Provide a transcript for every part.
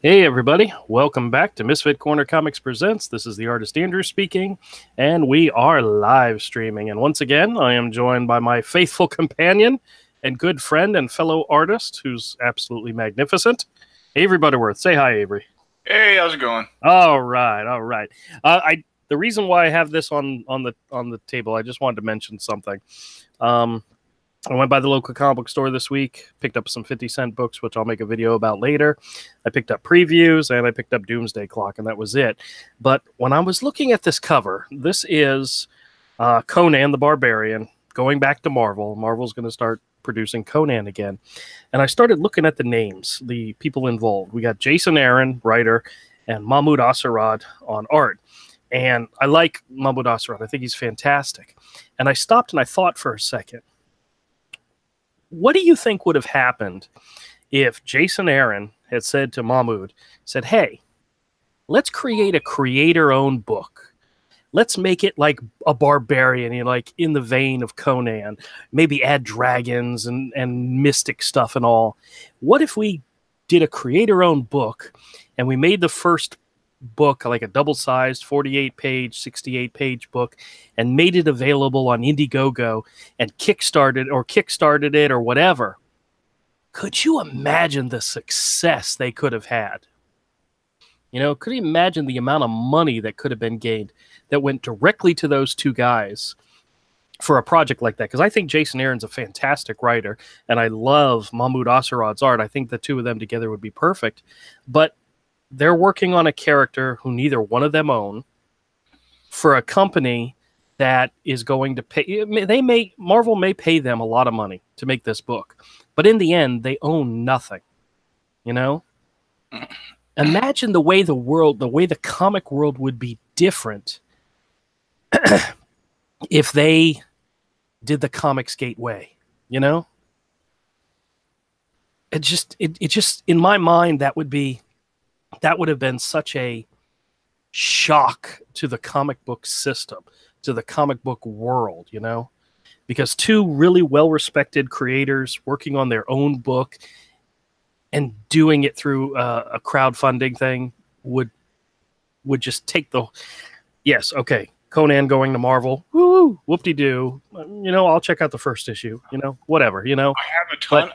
Hey everybody, welcome back to Misfit Corner Comics Presents. This is the artist Andrew speaking, and we are live streaming. And once again, I am joined by my faithful companion and good friend and fellow artist, who's absolutely magnificent, Avery Butterworth. Say hi, Avery. Hey, how's it going? All right, all right. The reason why I have this on the table, I just wanted to mention something. I went by the local comic book store this week, picked up some 50-cent books, which I'll make a video about later. I picked up previews, and I picked up Doomsday Clock, and that was it. But when I was looking at this cover, this is Conan the Barbarian going back to Marvel. Marvel's going to start producing Conan again. And I started looking at the names, the people involved. We got Jason Aaron, writer, and Mahmoud Asarad on art. And I like Mahmoud Asarad. I think he's fantastic. And I stopped and I thought for a second. What do you think would have happened if Jason Aaron had said to Mahmoud, hey, let's create a creator-owned book. Let's make it like a barbarian, like in the vein of Conan. Maybe add dragons and mystic stuff and all. What if we did a creator-owned book and we made the first book like a double-sized 48-page, 68-page book and made it available on Indiegogo and kickstarted it or whatever? Could you imagine the success they could have had? Could you imagine the amount of money that could have been gained that went directly to those two guys for a project like that? Because I think Jason Aaron's a fantastic writer, and I love Mahmoud Asarad's art. I think the two of them together would be perfect. But they're working on a character who neither one of them own for a company that is going to pay. Marvel may pay them a lot of money to make this book, but in the end, they own nothing. Imagine the way the comic world would be different if they did the Comicsgate way. It just in my mind that would have been such a shock to the comic book system, to the comic book world, because two really well-respected creators working on their own book and doing it through a crowdfunding thing would just take the... Yes, okay, Conan going to Marvel, woo, whoop-de-doo, I'll check out the first issue, whatever, I have a ton.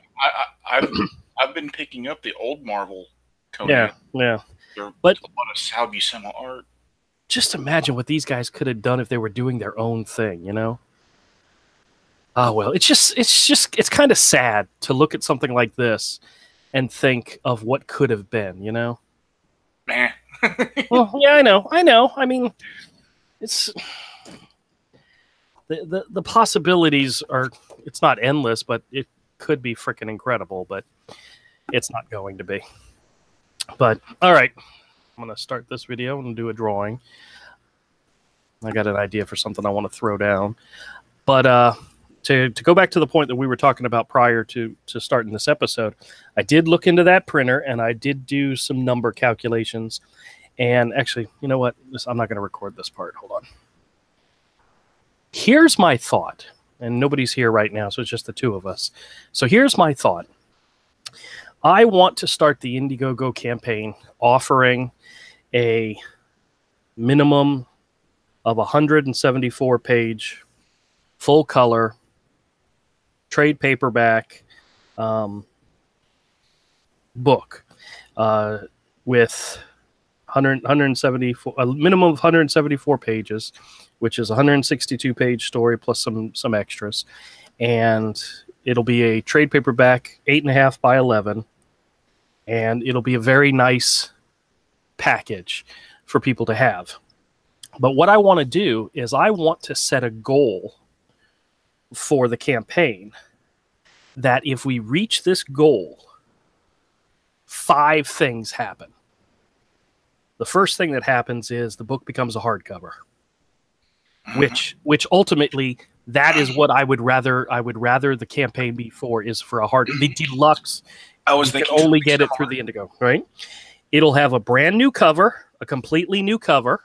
I've been picking up the old Marvel Conan. Yeah. But a lot of Sal Buscema art. Just imagine what these guys could have done if they were doing their own thing, Oh, well, it's kind of sad to look at something like this and think of what could have been, Meh. Well, yeah, I know. I mean, it's the possibilities are, it's not endless, but it could be freaking incredible, but it's not going to be. But all right, I'm going to start this video and do a drawing. I got an idea for something I want to throw down. But to go back to the point that we were talking about prior to starting this episode, I did look into that printer and I did do some number calculations. And actually, you know what? I'm not going to record this part. Hold on. Here's my thought. And nobody's here right now, so it's just the two of us. So here's my thought. I want to start the Indiegogo campaign offering a minimum of 174-page, full-color, trade paperback book with 174, a minimum of 174 pages, which is a 162-page story plus some extras. And it'll be a trade paperback, 8.5 by 11. And it'll be a very nice package for people to have. But what I want to do is I want to set a goal for the campaign that if we reach this goal, 5 things happen. The first thing that happens is the book becomes a hardcover, which ultimately that is what I would rather the campaign be for, is for the deluxe. I was thinking only get it through the Indigo, right? It'll have a brand new cover, a completely new cover.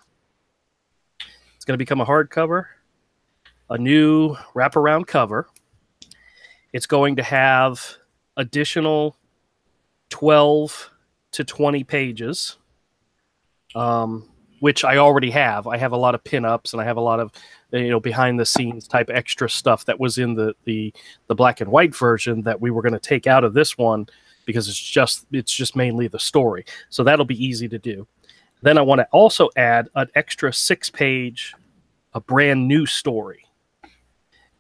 It's going to become a hardcover, a new wraparound cover. It's going to have additional 12 to 20 pages, which I already have. I have a lot of pinups, and I have a lot of behind the scenes type extra stuff that was in the black and white version that we were going to take out of this one because it's just mainly the story. So that'll be easy to do. Then I want to also add an extra 6-page, a brand new story.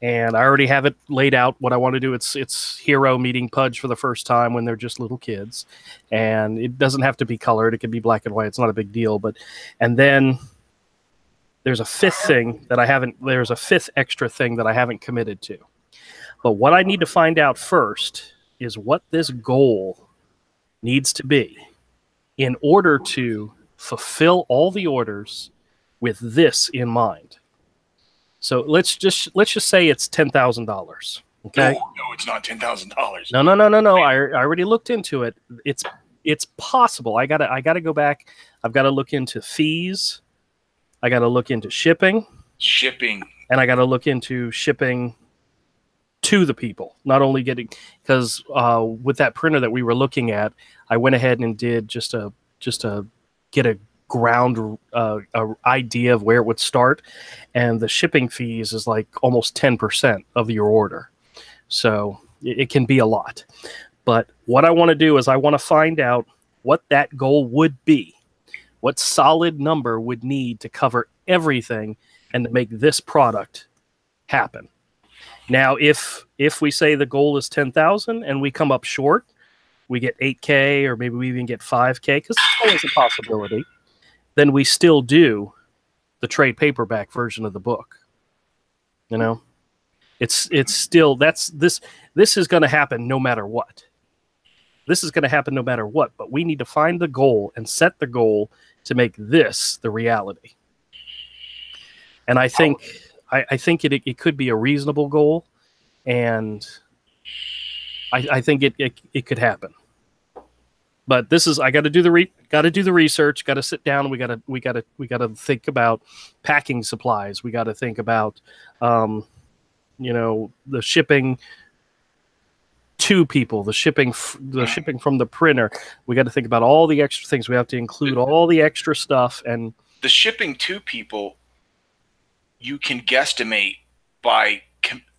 And I already have it laid out what I want to do. It's Hero meeting Pudge for the first time when they're just little kids. And it doesn't have to be colored. It can be black and white. It's not a big deal. And then there's a fifth extra thing that I haven't committed to. But what I need to find out first is what this goal needs to be in order to fulfill all the orders with this in mind. So let's just say it's $10,000. Okay. No, it's not $10,000. No. I already looked into it. It's possible. I gotta go back. I've got to look into fees. I got to look into shipping, and I got to look into shipping to the people. Not only getting, because with that printer that we were looking at, I went ahead and did just to get a ground idea of where it would start, and the shipping fees is like almost 10% of your order, so it can be a lot. But what I want to do is I want to find out what that goal would be, what solid number would need to cover everything and to make this product happen. Now if we say the goal is 10,000 and we come up short, we get 8K, or maybe we even get 5K, because it's always a possibility, then we still do the trade paperback version of the book. It's still, this is going to happen no matter what. This is going to happen no matter what, but we need to find the goal and set the goal to make this the reality. And I think it could be a reasonable goal, and I think it could happen. But this is, I got to do the research. Got to sit down. We got to think about packing supplies. We got to think about, the shipping to people, the shipping from the printer. We got to think about all the extra things. We have to include all the extra stuff, and the shipping to people, you can guesstimate by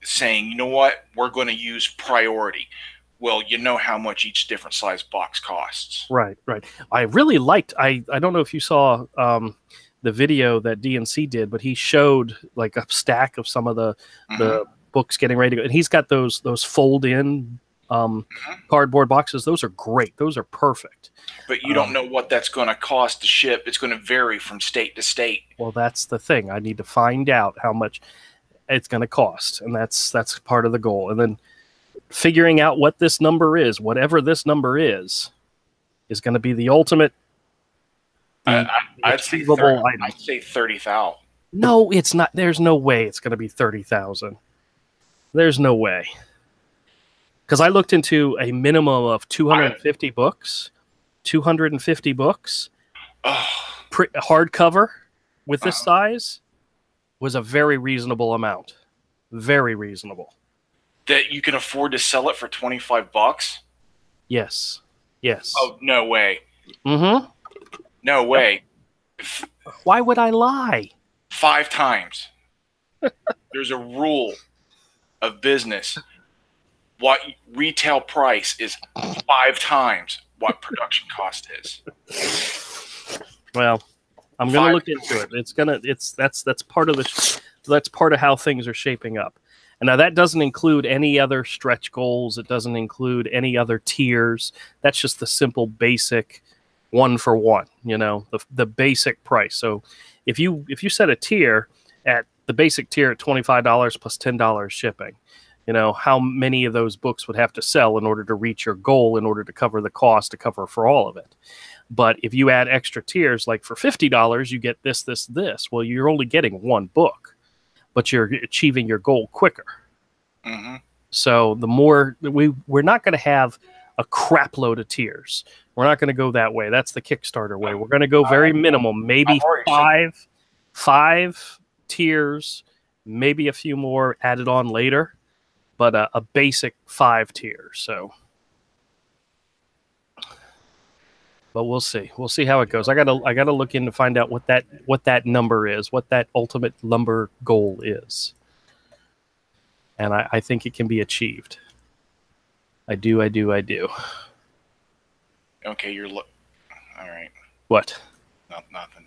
saying, you know what, we're going to use priority. Well, you know how much each different size box costs. Right. I really liked, I don't know if you saw the video that DNC did, but he showed like a stack of some of the books getting ready to go. And he's got those fold-in cardboard boxes. Those are great. Those are perfect. But you don't know what that's going to cost to ship. It's going to vary from state to state. Well, that's the thing. I need to find out how much it's going to cost. And that's part of the goal. And then figuring out what this number is, whatever this number is going to be the ultimate. I'd say 30,000. No, it's not. There's no way it's going to be 30,000. There's no way. Because I looked into a minimum of 250 books. 250 books. Hardcover with this size was a very reasonable amount. Very reasonable. That you can afford to sell it for $25? Yes. Oh, no way. Mm-hmm. No way. Why would I lie? 5 times. There's a rule of business. What retail price is 5 times what production cost is. Well, I'm going to look into it. That's part of how things are shaping up. And now that doesn't include any other stretch goals. It doesn't include any other tiers. That's just the simple basic 1-for-1, the basic price. So if you set a tier at the basic tier at $25 plus $10 shipping, how many of those books would have to sell in order to reach your goal, in order to cover the cost, to cover for all of it. But if you add extra tiers, like for $50, you get this. Well, you're only getting one book, but you're achieving your goal quicker. Mm-hmm. So the more we're not going to have a crap load of tiers. We're not going to go that way. That's the Kickstarter way. We're going to go very minimum, maybe five tiers, maybe a few more added on later, but a basic 5 tiers. So, but we'll see. We'll see how it goes. I gotta look in to find out what that number is, what that ultimate lumber goal is, and I think it can be achieved. I do. Okay, all right. What? Nothing.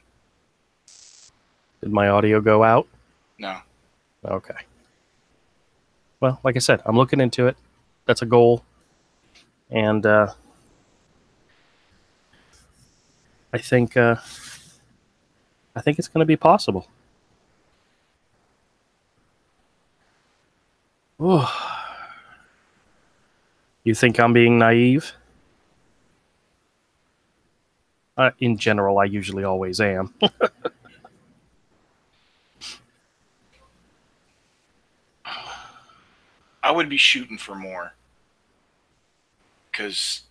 Did my audio go out? No. Okay. Well, like I said, I'm looking into it. That's a goal, and I think it's going to be possible. Ooh. You think I'm being naive? In general, I usually always am. I would be shooting for more, because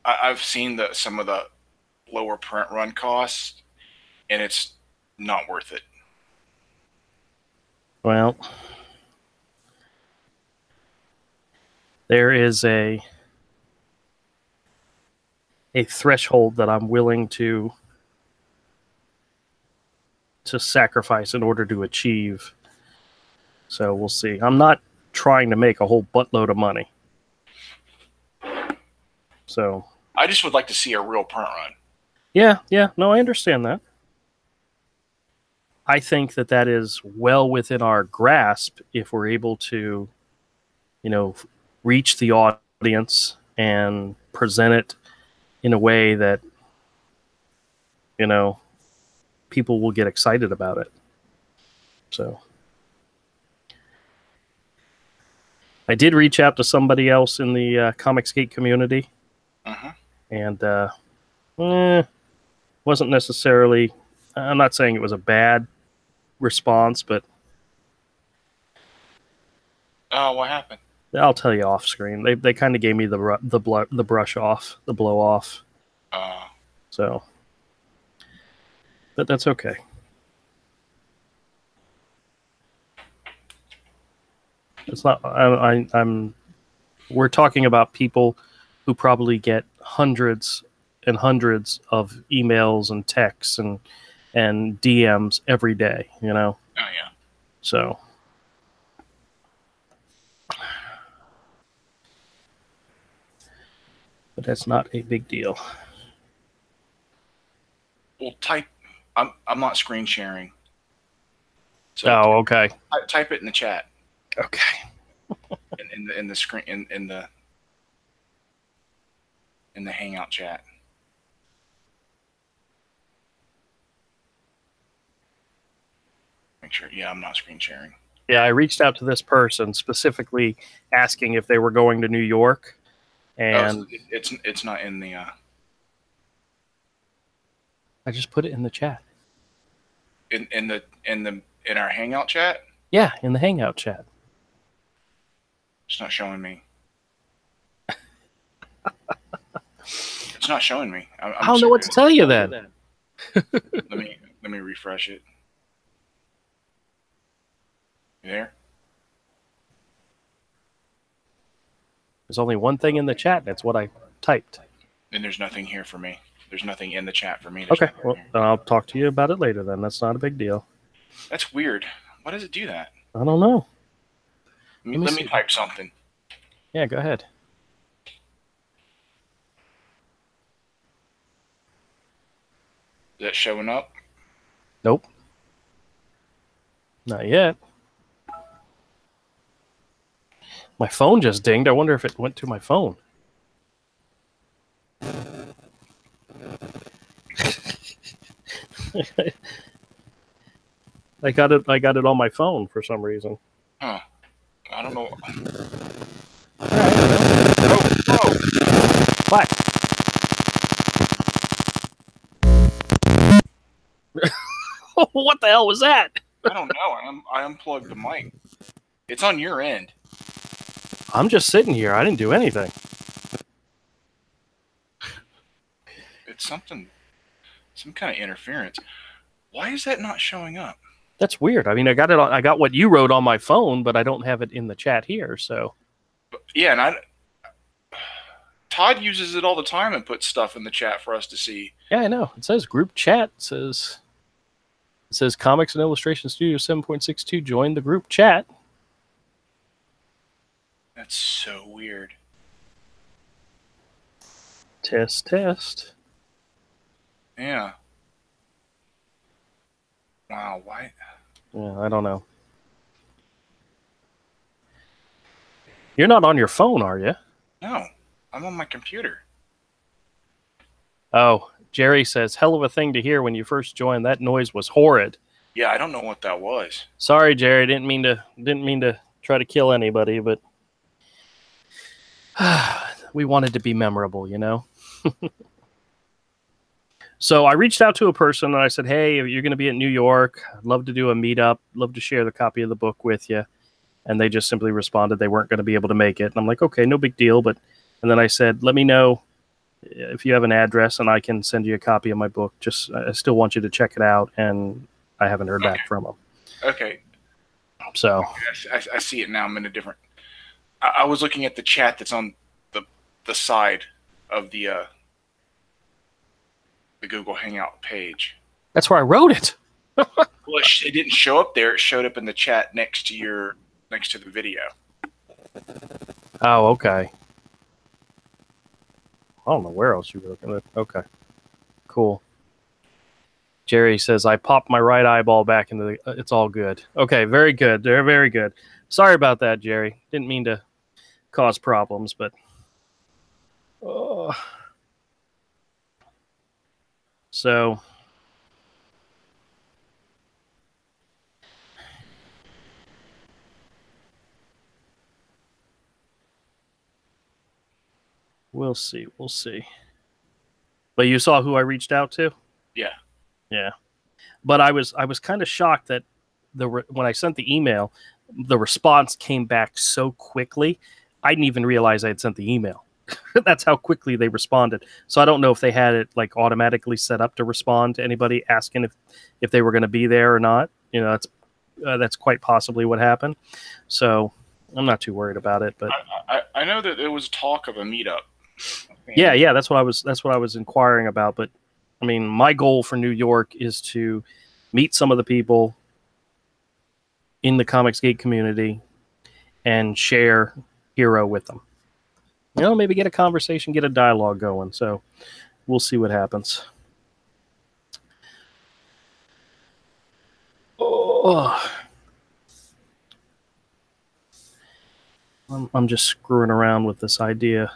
I've seen some of the lower print run costs, and it's not worth it. Well, there is a threshold that I'm willing to sacrifice in order to achieve. So we'll see. I'm not trying to make a whole buttload of money. So I just would like to see a real print run. Yeah. No, I understand that. I think that is well within our grasp if we're able to, reach the audience and present it in a way that, people will get excited about it. So I did reach out to somebody else in the Comicsgate community, and wasn't necessarily. I'm not saying it was a bad response, but what happened? I'll tell you off screen. They kind of gave me the brush off, the blow off. So, but that's okay. It's not. I'm. We're talking about people who probably get hundreds and hundreds of emails and texts and DMs every day. Oh yeah. So. But that's not a big deal. Well, I'm not screen sharing. So okay. Type it in the chat. Okay. in the screen in the Hangout chat. Make sure. Yeah, I'm not screen sharing. Yeah, I reached out to this person specifically asking if they were going to New York, and it's not in the. I just put it in the chat. In our Hangout chat. Yeah, in the Hangout chat. It's not showing me. It's not showing me. I don't know what to tell you then. Let me refresh it. You there? There's only one thing in the chat, and it's what I typed. And there's nothing here for me. There's nothing in the chat for me. Okay, well, then I'll talk to you about it later then. That's not a big deal. That's weird. Why does it do that? I don't know. Let me type something. Yeah, go ahead. Is that showing up? Nope. Not yet. My phone just dinged. I wonder if it went to my phone. I got it on my phone for some reason. Huh. I don't know. Oh. What? What the hell was that? I don't know. I unplugged the mic. It's on your end. I'm just sitting here. I didn't do anything. It's some kind of interference. Why is that not showing up? That's weird. I mean, I got what you wrote on my phone, but I don't have it in the chat here. So, yeah, and Todd uses it all the time and puts stuff in the chat for us to see. Yeah, I know. It says group chat. It says Comics and Illustration Studio 7.62 joined the group chat. That's so weird. Test. Yeah. Wow, why? Yeah, I don't know. You're not on your phone, are you? No, I'm on my computer. Oh, Jerry says, hell of a thing to hear when you first joined. That noise was horrid. Yeah, I don't know what that was. Sorry, Jerry. Didn't mean to try to kill anybody, but we wanted to be memorable, you know? So I reached out to a person and I said, hey, you're going to be in New York. I'd love to do a meetup. Love to share the copy of the book with you. And they just simply responded they weren't going to be able to make it. And I'm like, okay, no big deal. And then I said, let me know if you have an address and I can send you a copy of my book. Just, I still want you to check it out. And I haven't heard back from them. Okay. So I see it now. I'm in a different. I was looking at the chat that's on the side of the Google Hangout page. That's where I wrote it. Well, it didn't show up there. It showed up in the chat next to the video. Oh, okay. I don't know where else you were looking at. Okay. Cool. Jerry says, I popped my right eyeball back into the... it's all good. Okay, very good. They're very good. Sorry about that, Jerry. Didn't mean to cause problems, but... So... We'll see. But you saw who I reached out to? Yeah. Yeah. But I was kind of shocked that when I sent the email, the response came back so quickly. I didn't even realize I had sent the email. That's how quickly they responded. So I don't know if they had it like automatically set up to respond to anybody asking if they were going to be there or not. You know, that's quite possibly what happened. So I'm not too worried about it. But I know that there was talk of a meetup. Yeah, that's what I was inquiring about. But I mean, my goal for New York is to meet some of the people in the Comicsgate community and share Hero with them. You know, maybe get a conversation, get a dialogue going. So we'll see what happens. Oh. I'm just screwing around with this idea.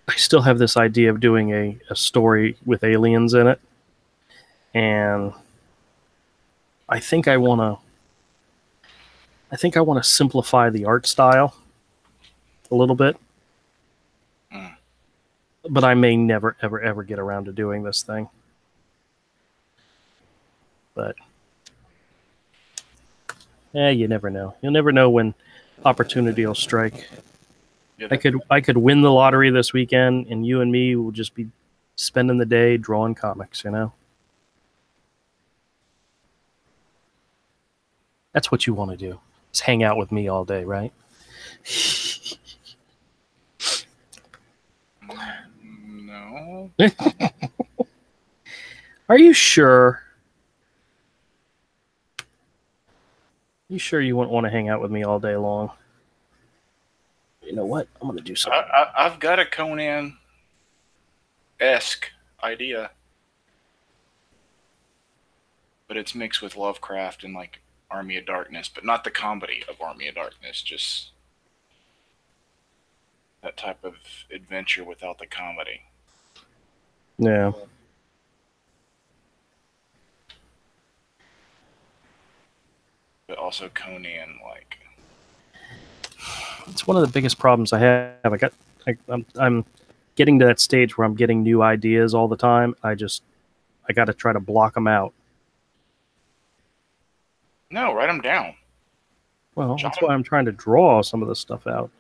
I still have this idea of doing a story with aliens in it. And I think I want to simplify the art style a little bit. But I may never, ever, ever get around to doing this thing. But you never know. You'll never know when opportunity will strike. Yeah, I could win the lottery this weekend, and you and me will just be spending the day drawing comics, you know? That's what you want to do. Just hang out with me all day, right? No. Are you sure? You sure you wouldn't want to hang out with me all day long? You know what? I'm going to do something. I've got a Conan-esque idea. But it's mixed with Lovecraft and like Army of Darkness, but not the comedy of Army of Darkness, just that type of adventure without the comedy. Yeah. But also Conan, like. It's one of the biggest problems I have. I'm getting to that stage where I'm getting new ideas all the time. I got to try to block them out. No, write them down. Well, that's why I'm trying to draw some of this stuff out.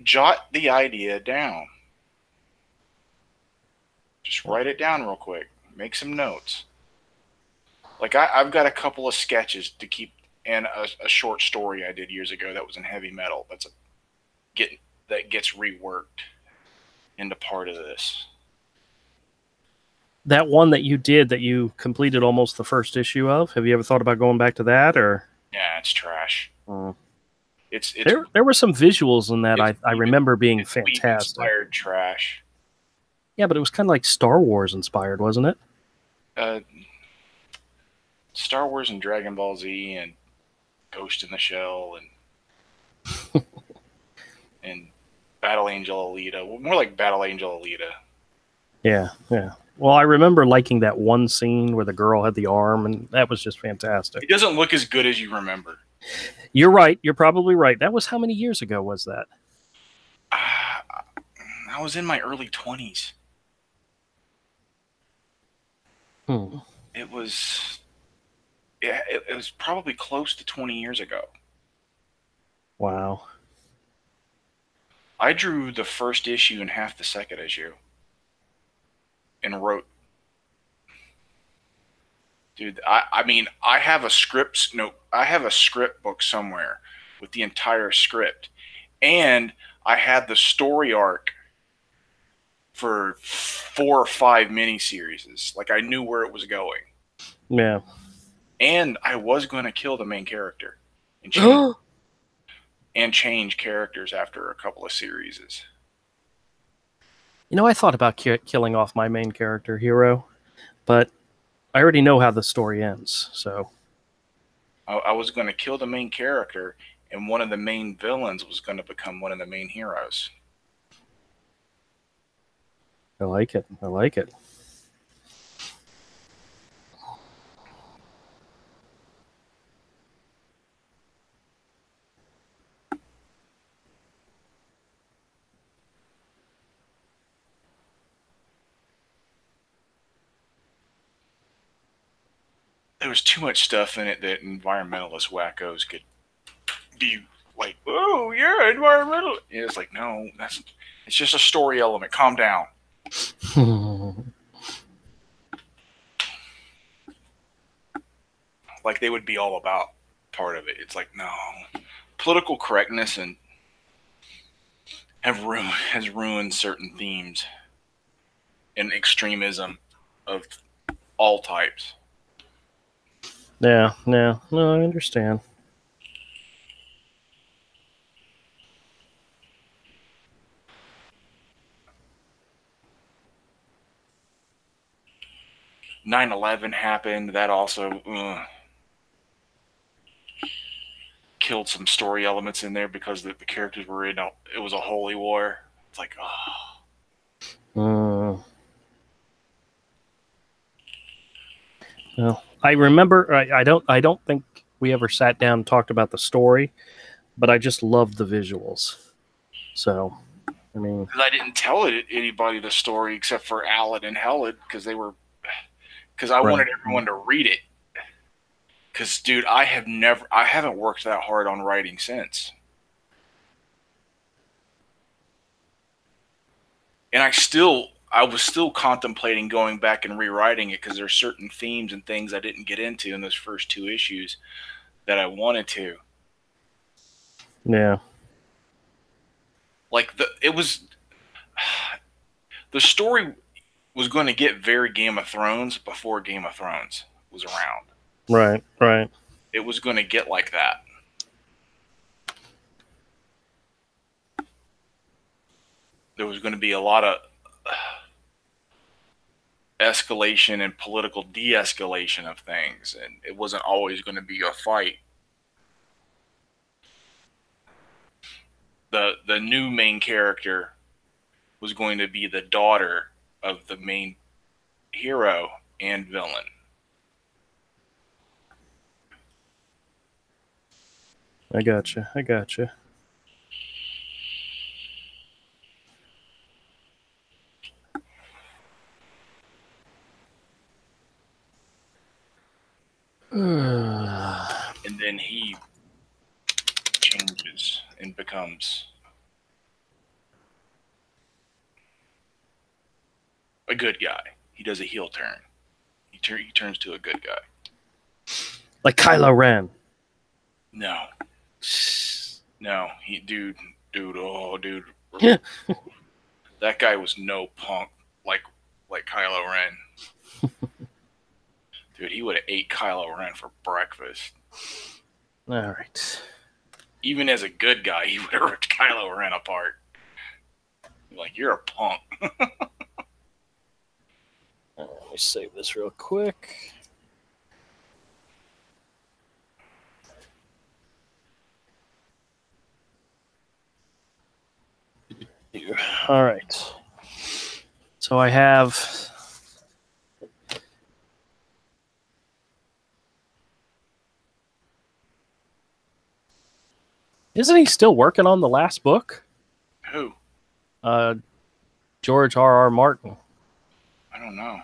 Jot the idea down. Just write it down real quick. Make some notes. Like I've got a couple of sketches to keep, and a short story I did years ago that was in heavy metal. That's getting that gets reworked into part of this. That one that you did that you completed almost the first issue of. Have you ever thought about going back to that or? Yeah, it's trash. It's there were some visuals in that I remember being fantastic. Inspired trash. Yeah, but it was kind of like Star Wars inspired, wasn't it? Star Wars and Dragon Ball Z and Ghost in the Shell and and Battle Angel Alita. Well, more like Battle Angel Alita. Yeah, yeah. Well, I remember liking that one scene where the girl had the arm, and that was just fantastic. It doesn't look as good as you remember. You're right. You're probably right. That was how many years ago was that? I was in my early 20s. It was... Yeah, it was probably close to 20 years ago. Wow. I drew the first issue in half the second issue. And wrote... Dude, I mean, I have a script book somewhere with the entire script. And I had the story arc for 4 or 5 miniseries. Like, I knew where it was going. Yeah. And I was going to kill the main character. And change characters after a couple of series. You know, I thought about killing off my main character, Hero, but I already know how the story ends, so... I was going to kill the main character, and one of the main villains was going to become one of the main heroes. I like it. I like it. There was too much stuff in it that environmentalist wackos could be like, oh, yeah, environmental. And it's like, no, it's just a story element. Calm down. Like they would be all about part of it. It's like, no. Political correctness and has ruined certain themes and extremism of all types. Yeah, no, I understand. "9/11" happened. That also killed some story elements in there because the characters were in it was a holy war. It's like, oh. Well, I remember. I don't think we ever sat down and talked about the story, but I just loved the visuals. So, I mean, because I didn't tell anybody the story except for Alan and Helen because I wanted everyone to read it. Because, dude, I haven't worked that hard on writing since. And I was still contemplating going back and rewriting it because there's certain themes and things I didn't get into in those first 2 issues that I wanted to. Yeah. Like, the story was going to get very Game of Thrones before Game of Thrones was around. Right. It was going to get like that. There was going to be a lot of escalation and political de-escalation of things, and it wasn't always going to be a fight. The new main character was going to be the daughter of the main hero and villain. I gotcha. And then he changes and becomes a good guy. He does a heel turn. He turns to a good guy. Like Kylo Ren. No. Dude. That guy was no punk like Kylo Ren. Dude, he would have ate Kylo Ren for breakfast. All right. Even as a good guy, he would have ripped Kylo Ren apart. Like, you're a punk. Let me save this real quick. All right. So I have... Isn't he still working on the last book? Who? George R.R. Martin. I don't know.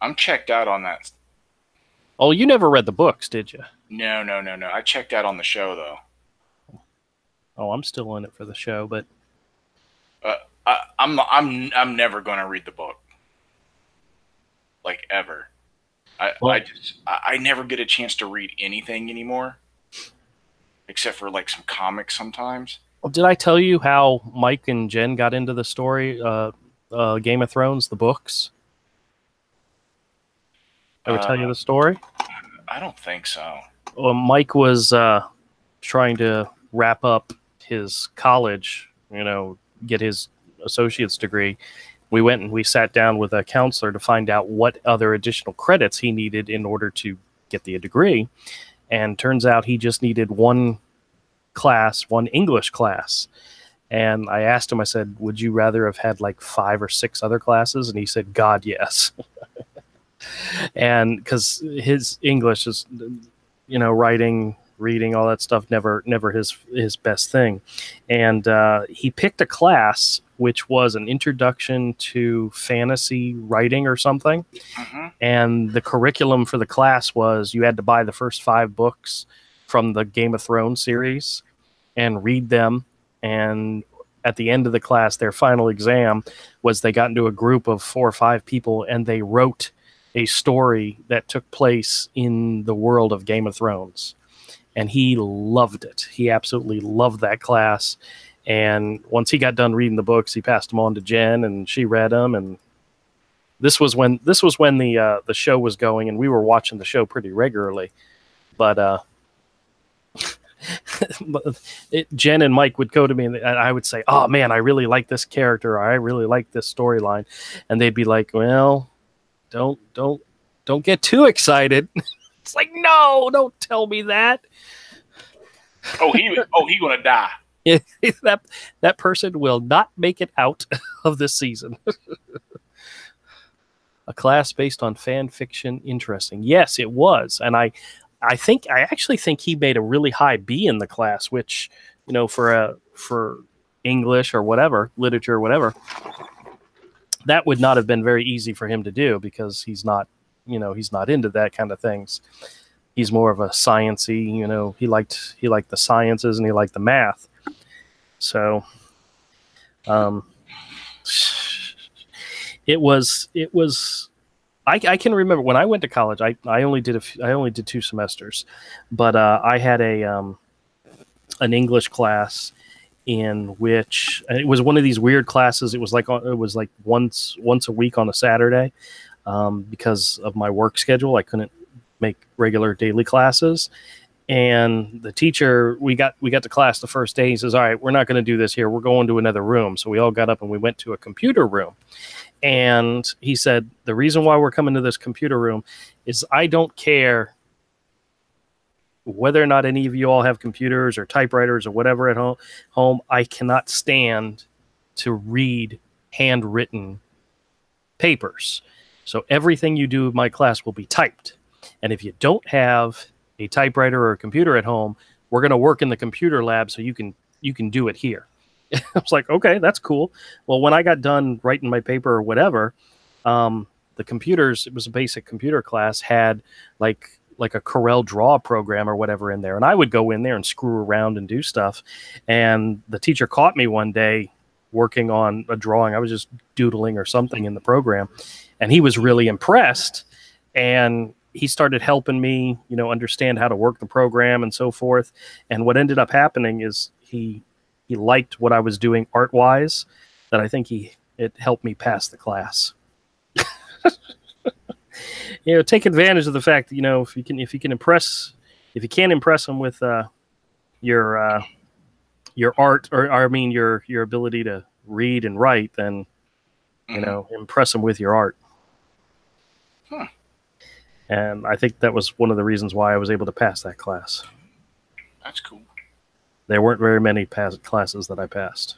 I'm checked out on that. Oh, you never read the books, did you? No. I checked out on the show, though. Oh, I'm still in it for the show, but I'm never going to read the book, like, ever. I never get a chance to read anything anymore, except for like some comics sometimes. did I tell you how Mike and Jen got into the story, Game of Thrones, the books? Ever tell you the story? I don't think so. Well, Mike was trying to wrap up his college, get his associate's degree. We went and we sat down with a counselor to find out what other additional credits he needed in order to get the degree. And turns out he just needed one English class. And I asked him, I said, would you rather have had like 5 or 6 other classes? And he said, God, yes. And because his English is, writing, reading, all that stuff, never his best thing. And he picked a class which was an introduction to fantasy writing or something. Mm-hmm. And the curriculum for the class was you had to buy the first 5 books from the Game of Thrones series and read them. And at the end of the class, their final exam was they got into a group of 4 or 5 people and they wrote a story that took place in the world of Game of Thrones. And he loved it. He absolutely loved that class. And once he got done reading the books, he passed them on to Jen, and she read them. And this was when the show was going, and we were watching the show pretty regularly. But Jen and Mike would go to me, and I would say, "Oh man, I really like this character. Or I really like this storyline," and they'd be like, "Well, don't get too excited." It's like, no, don't tell me that. He gonna die. that person will not make it out of this season. A class based on fan fiction, interesting. Yes, it was, and I actually think he made a really high B in the class, which for English or whatever, literature or whatever, that would not have been very easy for him to do because he's not into that kind of things. He's more of a sciencey, he liked the sciences and he liked the math. So, it was. I can remember when I went to college. I only did 2 semesters, but I had an English class in which it was one of these weird classes. It was like once a week on a Saturday, because of my work schedule. I couldn't make regular daily classes. And the teacher, we got to class the first day. He says, "All right, we're not going to do this here. We're going to another room." So we all got up and we went to a computer room. And he said, "The reason why we're coming to this computer room is I don't care whether or not any of you all have computers or typewriters or whatever at home. I cannot stand to read handwritten papers. So everything you do in my class will be typed. And if you don't have a typewriter or a computer at home, we're going to work in the computer lab so you can do it here." I was like, okay, that's cool. Well, when I got done writing my paper or whatever, the computers, it was a basic computer class, had like a Corel Draw program or whatever in there. And I would go in there and screw around and do stuff. And the teacher caught me one day working on a drawing. I was just doodling or something in the program. And he was really impressed. And he started helping me, understand how to work the program and so forth. And what ended up happening is he he liked what I was doing art wise, that I think it helped me pass the class. Take advantage of the fact that, if you can't impress them with your your art, or I mean your ability to read and write, then impress them with your art. Huh. And I think that was one of the reasons why I was able to pass that class. That's cool. There weren't very many classes that I passed.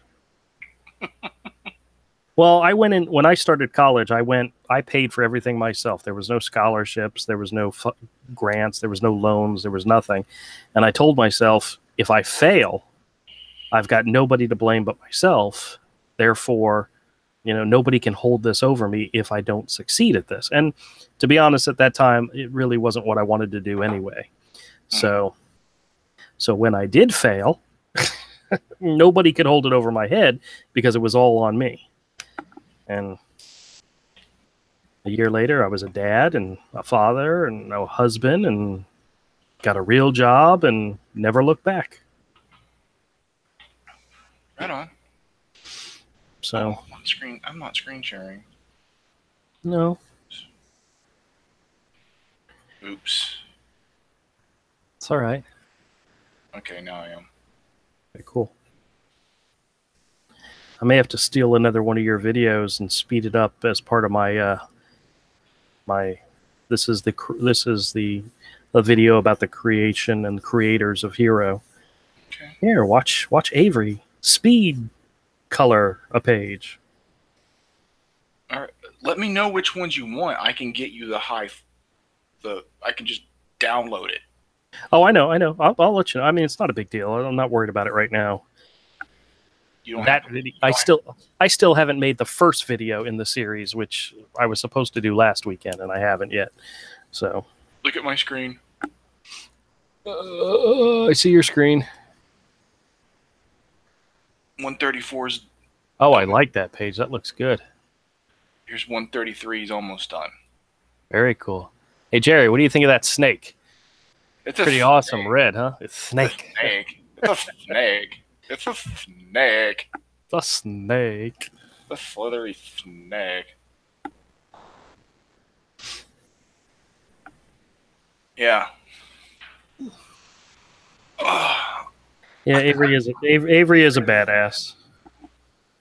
Well, I went in when I started college. I paid for everything myself. There was no scholarships, there was no grants, there was no loans, there was nothing. And I told myself, if I fail, I've got nobody to blame but myself. Therefore, nobody can hold this over me if I don't succeed at this. And to be honest, at that time, it really wasn't what I wanted to do anyway. So when I did fail, nobody could hold it over my head because it was all on me. And a year later, I was a dad and a father and a husband and got a real job and never looked back. Right on. So I'm not screen sharing. No. Oops. It's all right. Okay, now I am. Okay, cool. I may have to steal another one of your videos and speed it up as part of my this is the video about the creation and creators of Hero. Okay. Here, watch Avery speed color a page. All right. Let me know which ones you want. I can get you I can just download it. Oh, I know. I'll let you know. I mean, it's not a big deal. I'm not worried about it right now. You don't that video, I still haven't made the first video in the series, which I was supposed to do last weekend, and I haven't yet. So look at my screen. I see your screen. 134's. Oh, done. I like that page. That looks good. Here's 133. Is almost done. Very cool. Hey, Jerry, what do you think of that snake? It's pretty awesome red, huh? It's snake. It's a snake. It's a snake. It's a snake. The slithery snake. Yeah. Yeah, Avery is a badass.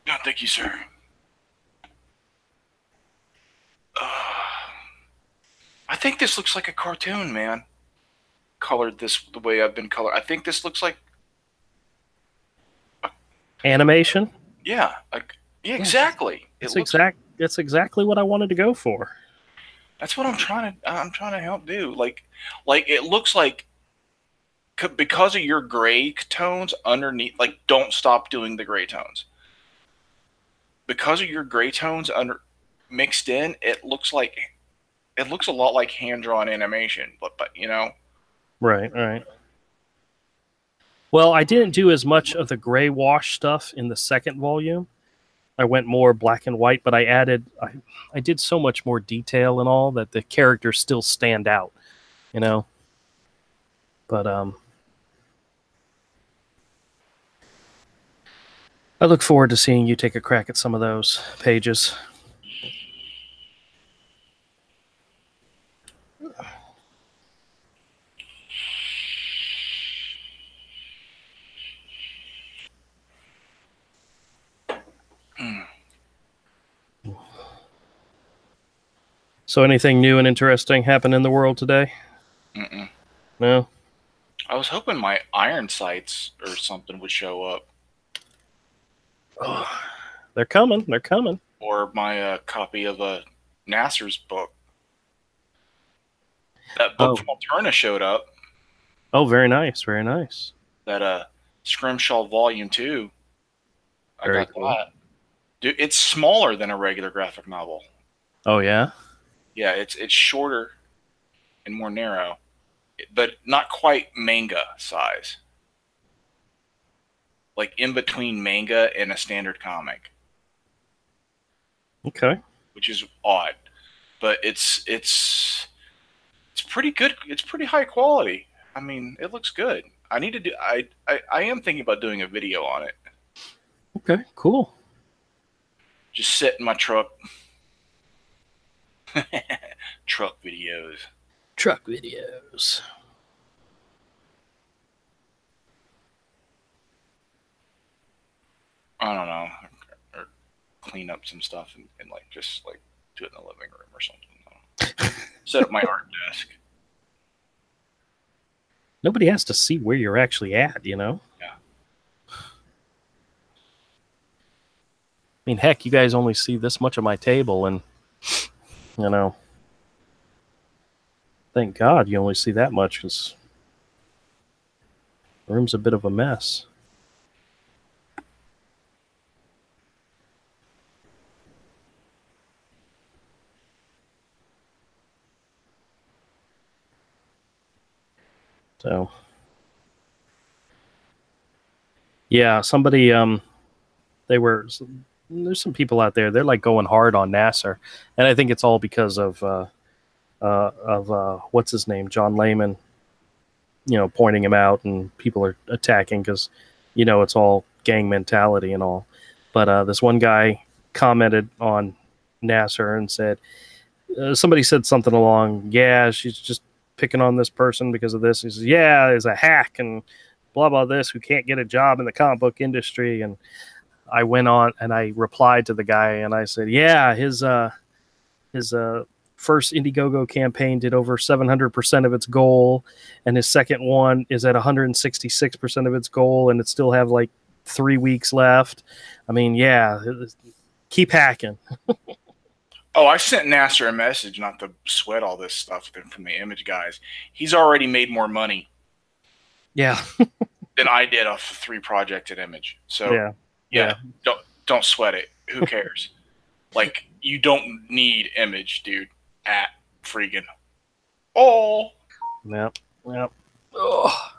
No, thank you, sir. I think this looks like a cartoon, man. Colored this the way I've been colored. I think this looks like animation. Yeah, exactly. It's exactly what I wanted to go for. That's what I'm trying to help do. Like it looks like, because of your gray tones underneath. Like, don't stop doing the gray tones. Because of your gray tones mixed in, it looks a lot like hand drawn animation. But Right. Well, I didn't do as much of the gray wash stuff in the second volume. I went more black and white, but I did so much more detail and all that the characters still stand out, But I look forward to seeing you take a crack at some of those pages. So anything new and interesting happened in the world today? Mm-mm. No? I was hoping my iron sights or something would show up. Oh, they're coming. Or my copy of Nasser's book. That book from Alterna showed up. Oh, very nice. That Scrimshaw Volume 2. I got cool. that. Dude, it's smaller than a regular graphic novel. Oh, yeah? Yeah, it's shorter and more narrow, but not quite manga size. Like in between manga and a standard comic. Okay. Which is odd, but it's pretty good. It's pretty high quality. I mean, it looks good. I am thinking about doing a video on it. Okay, cool. Just sit in my truck. Truck videos. Truck videos. I don't know. Or clean up some stuff and like just like do it in the living room or something. Set up my art desk. Nobody has to see where you're actually at, you know? Yeah. I mean, heck, you guys only see this much of my table, and, you know, thank God you only see that much, because the room's a bit of a mess. So, yeah, somebody, there's some people out there, they're like going hard on Nasser, and I think it's all because of what's his name, John Lehman, pointing him out, and people are attacking because, it's all gang mentality and all. But this one guy commented on Nasser and said, somebody said something along, yeah, she's just picking on this person because of this. He says, yeah, is a hack and blah, blah, this, who can't get a job in the comic book industry. And I went on and I replied to the guy and I said, yeah, his first Indiegogo campaign did over 700% of its goal, and his second one is at 166% of its goal, and it still have like 3 weeks left. I mean, yeah, keep hacking. Oh, I sent Nasser a message not to sweat all this stuff from the Image guys. He's already made more money. Yeah. Than I did off 3 projects at Image. So yeah. Don't sweat it. Who cares? Like, you don't need Image, dude. At freaking all. Yep. Oh.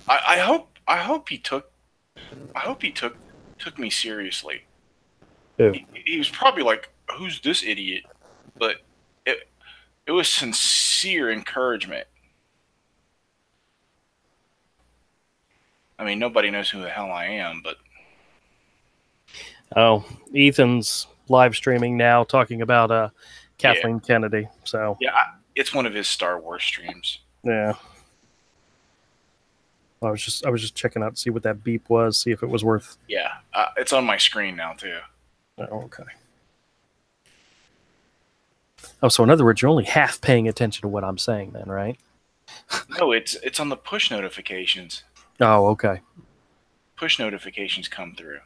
I hope he took me seriously. He was probably like, who's this idiot? But it was sincere encouragement. I mean, nobody knows who the hell I am, but oh, Ethan's live streaming now, talking about Kathleen Kennedy. So yeah, it's one of his Star Wars streams. Yeah, I was just checking out to see what that beep was, see if it was worth. Yeah, it's on my screen now too. Oh, okay. Oh, so in other words, you're only half paying attention to what I'm saying, then, right? No, it's on the push notifications. Oh, okay. Push notifications come through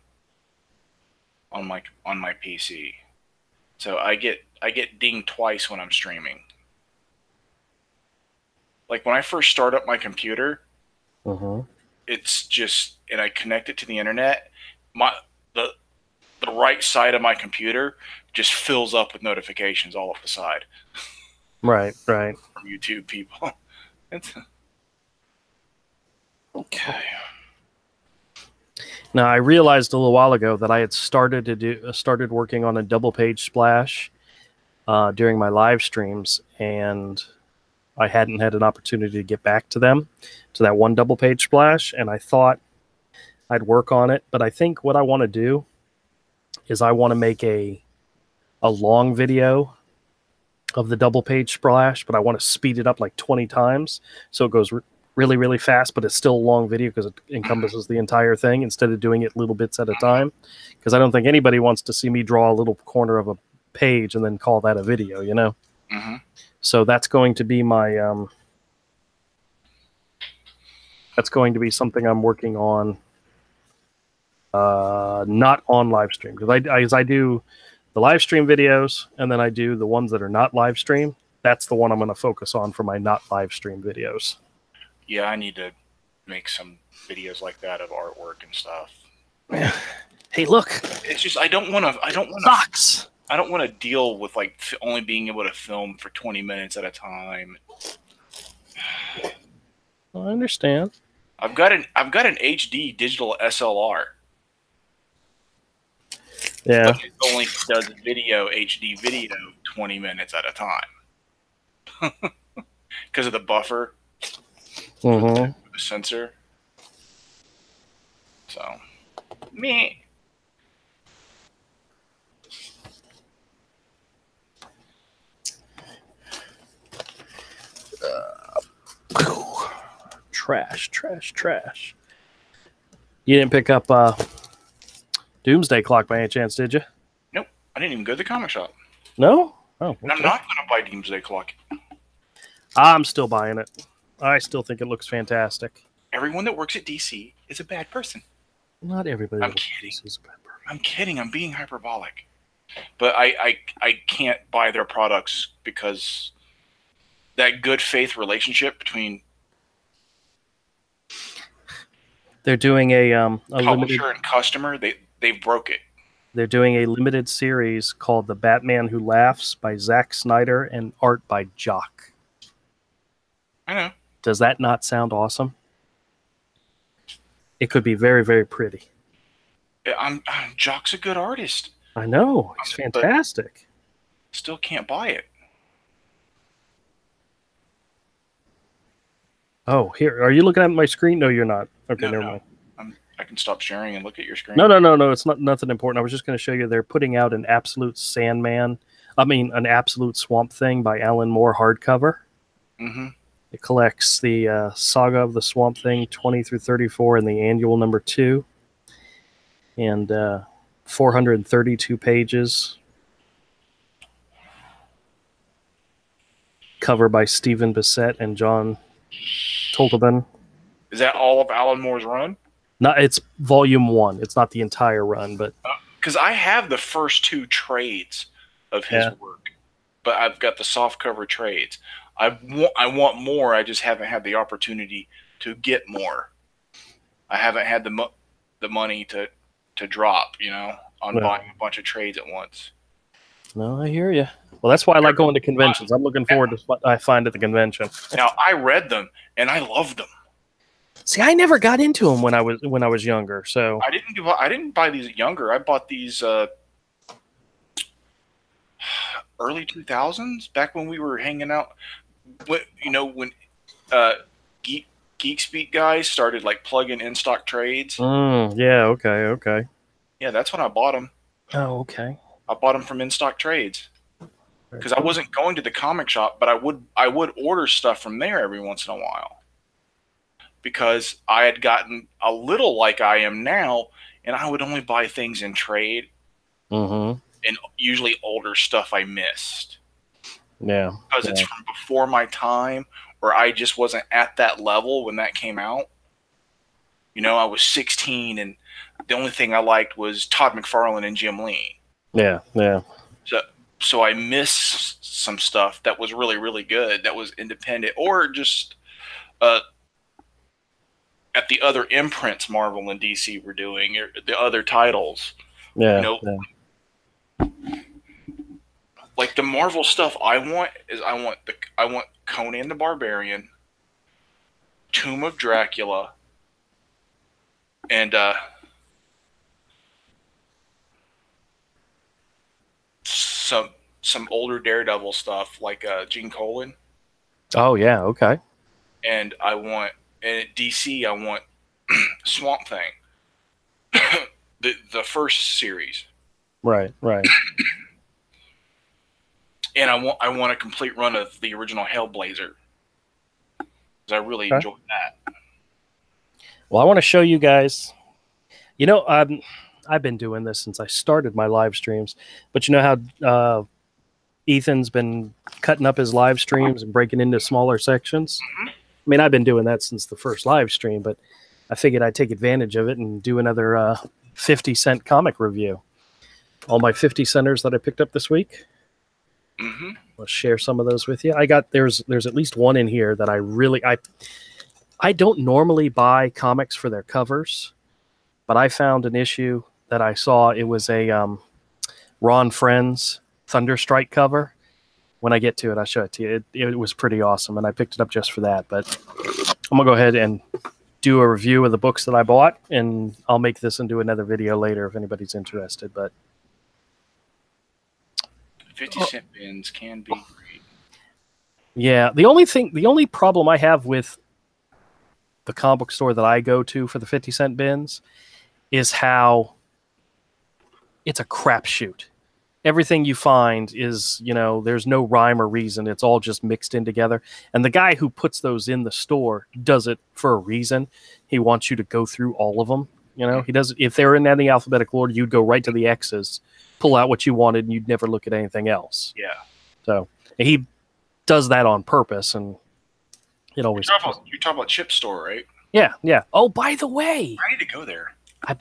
on my PC, so I get dinged twice when I'm streaming. Like when I first start up my computer, it's just, and I connect it to the internet. The right side of my computer just fills up with notifications all up the side. Right. From YouTube people. Okay. Now I realized a little while ago that I had started working on a double page splash during my live streams, and I hadn't had an opportunity to get back to that one double page splash, and I thought I'd work on it. But I think what I want to do is I want to make a long video of the double page splash, but I want to speed it up like 20 times so it goes really, really fast, but it's still a long video because it encompasses the entire thing instead of doing it little bits at a time. Because I don't think anybody wants to see me draw a little corner of a page and then call that a video, you know? So that's going to be my that's going to be something I'm working on, not on live stream, because I do the live stream videos and then I do the ones that are not live stream. That's the one I'm going to focus on for my not live stream videos. Yeah, I need to make some videos like that of artwork and stuff. Hey, look! It's just I don't want Fox. I don't want to deal with like only being able to film for 20 minutes at a time. I understand. I've got an HD digital SLR. Yeah. But it only does HD video 20 minutes at a time. Because of the buffer. The sensor. So, me. Trash. You didn't pick up Doomsday Clock by any chance, did you? Nope. I didn't even go to the comic shop. No? Oh, okay. And I'm not going to buy Doomsday Clock. I'm still buying it. I still think it looks fantastic. Everyone that works at DC is a bad person. Not everybody. I'm kidding. Is a bad person. I'm kidding. I'm being hyperbolic. But I can't buy their products because that good faith relationship between they're doing a publisher and customer, they broke it. They're doing a limited series called The Batman Who Laughs by Zack Snyder and art by Jock. I know. Does that not sound awesome? It could be very, very pretty. Jock's a good artist. I know. He's fantastic. Still can't buy it. Oh, here. Are you looking at my screen? No, you're not. Okay, never mind. I can stop sharing and look at your screen. No. It's nothing important. I was just going to show you they're putting out an Absolute an Absolute Swamp Thing by Alan Moore hardcover. Mm-hmm. It collects the Saga of the Swamp Thing 20 through 34 and the annual number 2. And 432 pages. Cover by Stephen Bissett and John Tolteben. Is that all of Alan Moore's run? No, it's volume 1. It's not the entire run, but because I have the first 2 trades of his work, but I've got the softcover trades. I want more. I just haven't had the opportunity to get more. I haven't had the money to drop, on buying a bunch of trades at once. No, I hear you. Well, that's why I like going to conventions. I'm looking forward to what I find at the convention. Now, I read them and I loved them. See, I never got into them when I was younger. So I didn't buy these younger. I bought these early 2000s, back when we were hanging out. When Geek Speak guys started like plugging in stock trades. Yeah. Okay. Yeah, that's when I bought them. Oh, okay. I bought them from In Stock Trades because I wasn't going to the comic shop, but I would order stuff from there every once in a while because I had gotten a little like I am now, and I would only buy things in trade, and usually older stuff I missed. Yeah, because it's from before my time, or I just wasn't at that level when that came out. I was 16, and the only thing I liked was Todd McFarlane and Jim Lee. Yeah. So I missed some stuff that was really, really good, that was independent, or just at the other imprints Marvel and DC were doing, or the other titles. Yeah. Like the Marvel stuff I want Conan the Barbarian, Tomb of Dracula, and some older Daredevil stuff like Gene Colan. Oh yeah, okay. And at DC I want Swamp Thing, the first series. Right. And I want a complete run of the original Hellblazer because I really enjoyed that. Well, I want to show you guys. I've been doing this since I started my live streams, but you know how Ethan's been cutting up his live streams and breaking into smaller sections? I mean, I've been doing that since the first live stream, but I figured I'd take advantage of it and do another 50-cent comic review. All my 50 centers that I picked up this week. I'll share some of those with you. There's at least one in here that I don't normally buy comics for their covers, but I found an issue that I saw. It was a Ron Friends Thunderstrike cover. When I get to it, I'll show it to you. It was pretty awesome, and I picked it up just for that. But I'm going to go ahead and do a review of the books that I bought, and I'll make this into another video later if anybody's interested. But 50-cent bins can be great. Yeah, the only problem I have with the comic book store that I go to for the 50-cent bins is how it's a crapshoot. Everything you find is, there's no rhyme or reason. It's all just mixed in together. And the guy who puts those in the store does it for a reason. He wants you to go through all of them. He does. If they're in any alphabetical order, you'd go right to the X's, pull out what you wanted, and you'd never look at anything else. Yeah. So he does that on purpose, and it always. You're talking about Chip Store, right? Yeah, yeah. Oh, by the way, I need to go there. I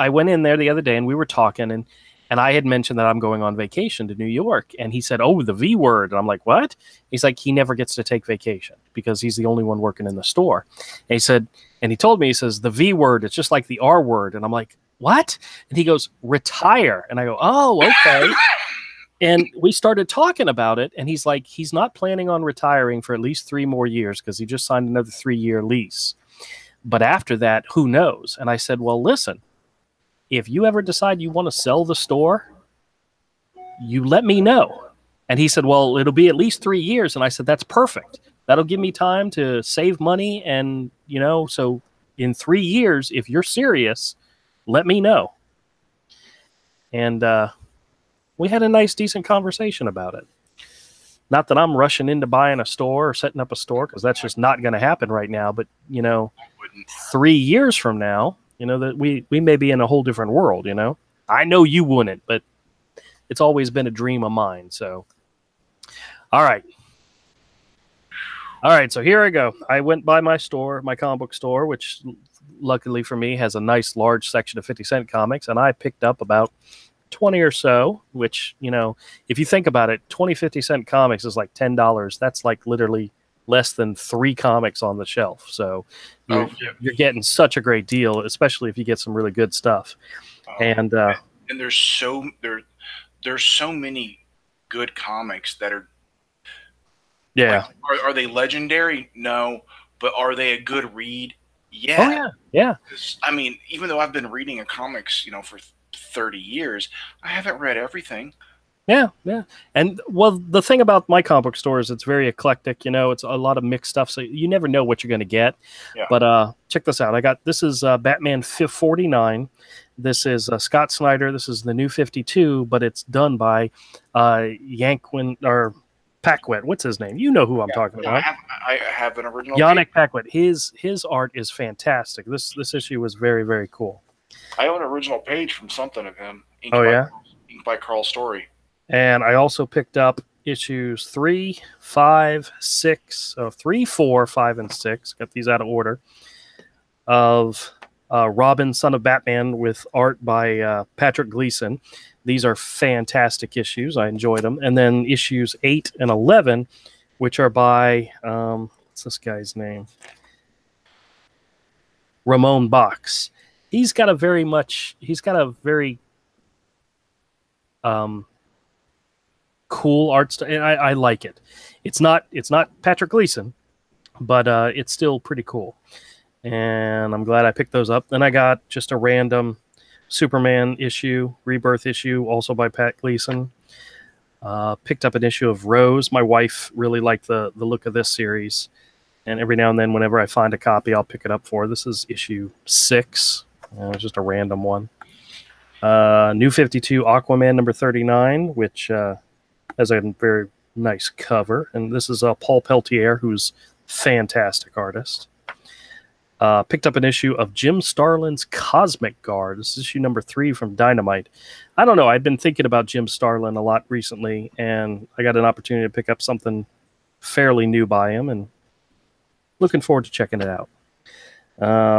went in there the other day, and we were talking, and I had mentioned that I'm going on vacation to New York, and he said, "Oh, the V word," and I'm like, "What?" He's like, he never gets to take vacation because he's the only one working in the store. And he said, and he told me, he says, the V word, it's just like the R word, and I'm like, "What?" And he goes, "Retire," and I go, "Oh, okay." And we started talking about it, and he's like, he's not planning on retiring for at least 3 more years because he just signed another 3-year lease. But after that, who knows? And I said, well, listen, if you ever decide you want to sell the store, you let me know. And he said, well, it'll be at least 3 years. And I said, that's perfect. That'll give me time to save money. And, so in 3 years, if you're serious, let me know. And we had a nice, decent conversation about it. Not that I'm rushing into buying a store or setting up a store, because that's just not going to happen right now. But, 3 years from now, that we may be in a whole different world, I know you wouldn't, but it's always been a dream of mine. So, all right. So here I go. I went by my store, my comic book store, which luckily for me has a nice large section of 50-cent comics. And I picked up about 20 or so, which, if you think about it, 20 50-cent comics is like $10. That's like literally less than 3 comics on the shelf. So you're getting such a great deal, especially if you get some really good stuff. And there's so many good comics that are. Yeah. Like, are they legendary? No. But are they a good read? Yeah. Oh, yeah. Yeah. I mean, even though I've been reading a comics, for 30 years, I haven't read everything. Yeah, yeah. And, well, the thing about my comic book store is it's very eclectic. It's a lot of mixed stuff, so you never know what you're going to get. Yeah. But check this out. This is Batman 49. This is Scott Snyder. This is the New 52, but it's done by Yankwin or Paquette. What's his name? You know who I'm talking about. I have an original. Yannick Paquette. His art is fantastic. This issue was very, very cool. I have an original page from something of him. Inked by Carl Story. And I also picked up issues 3, 5, 6, 3, 4, 5, and 6. Got these out of order. Of Robin, Son of Batman, with art by Patrick Gleason. These are fantastic issues. I enjoyed them. And then issues 8 and 11, which are by, what's this guy's name? Ramon Box. He's got a very cool art style, and I like it. It's not Patrick Gleason, but it's still pretty cool. And I'm glad I picked those up. Then I got just a random Superman issue, Rebirth issue, also by Pat Gleason. Picked up an issue of Rose. My wife really liked the look of this series, and every now and then, whenever I find a copy, I'll pick it up for her. This is issue 6. It's just a random one. New 52 Aquaman number 39, which has a very nice cover. And this is Paul Peltier, who's fantastic artist. Picked up an issue of Jim Starlin's Cosmic Guard. This is issue number 3 from Dynamite. I don't know. I've been thinking about Jim Starlin a lot recently, and I got an opportunity to pick up something fairly new by him, and looking forward to checking it out.